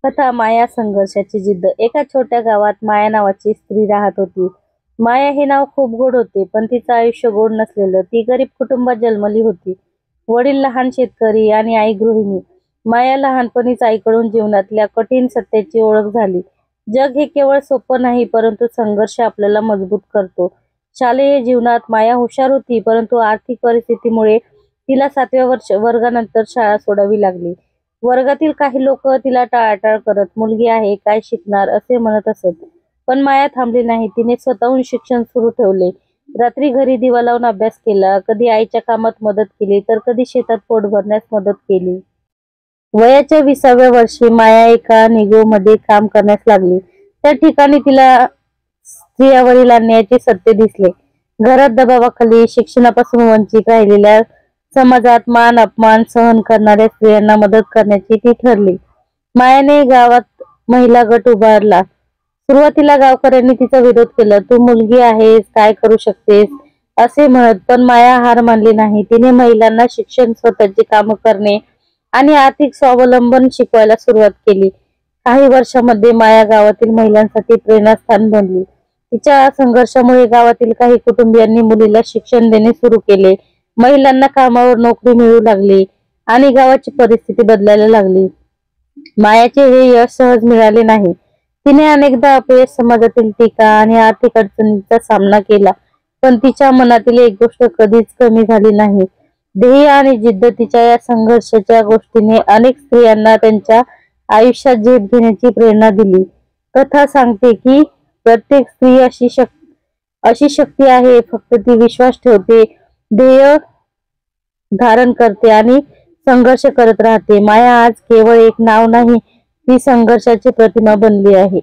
कथा माया संघर्षाची जिद्द। एका छोट्या गावात माया नावाची स्त्री राहत होती। माया हे नाव खूप गोड होते, पण तिचं आयुष्य गोड नसलेलं। ती गरीब कुटुंबात जन्मली होती। वडील लहान शेतकरी आणि आई गृहिणी। माया लहानपणीच आईकडून जीवनातल्या कठीण सत्याची ओळख झाली। जग हे केवळ सोपं नाही, परंतु संघर्ष आपल्याला मजबूत करतो। शालेय जीवनात माया हुशार होती, परंतु आर्थिक परिस्थितीमुळे तिला 7व्या वर्गानंतर शाळा सोडावी लागली। वर्गातील काही लोक तिला टाळाटाळ करत, मुलगी आहे, काय शिकणार असे म्हणत असत। पण माया थांबली नाही। तिने स्वतःहून शिक्षण सुरू ठेवले। रात्री घरी दिवा लावून अभ्यास केला, कधी आईच्या कामात मदत केली, तर कधी शेतात पोट भरण्यास मदत केली। वयाच्या 20व्या वर्षी माया एका निगोमध्ये काम करण्यास लागली। त्या ठिकाणी तिला स्त्रियावरील अन्यायाचे सत्य दिसले। घरात दबावाखाली, शिक्षणापासून वंचित राहिलेल्या, समाजात मान अपमान सहन करणाऱ्या स्त्रियांना मदत करण्याची ती ठरली। मायाने गावात महिला गट उभारला। सुरुवातीला गावकऱ्यांनी तिचा विरोध केला। तू मुलगी आहेस, काय करू शकतेस असे म्हणत, पण माया हार मानली नाही। तिने महिलांना शिक्षण, स्वतःची कामं करणे आणि आर्थिक स्वावलंबन शिकवायला सुरुवात केली। काही वर्षांमध्ये माया गावातील महिलांसाठी प्रेरणास्थान बनली। तिच्या संघर्षामुळे गावातील काही कुटुंबियांनी मुलीला शिक्षण देणे सुरू केले। महिलांना कामावर नोकरी मिळू लागली आणि गावाची परिस्थिती बदलायला लागली। मायाचे हे यश सहज मिळाले नाही। तिने अनेकदा अपयश, समाजातील टीका आणि आर्थिक अडचणींचा सामना केला, पण तिच्या मनातील एक गोष्ट कधीच कमी झाली नाही, ध्येय आणि जिद्द। तिच्या या संघर्षाच्या गोष्टीने अनेक स्त्रियांना त्यांच्या आयुष्यात झेप घेण्याची प्रेरणा दिली। कथा सांगते की प्रत्येक स्त्री अशी शक्ती आहे, फक्त ती विश्वास ठेवते, ध्येय धारण करते आणि संघर्ष करत राहते। माया आज केवळ एक नाव नाही, ती संघर्षाची प्रतिमा बनली आहे।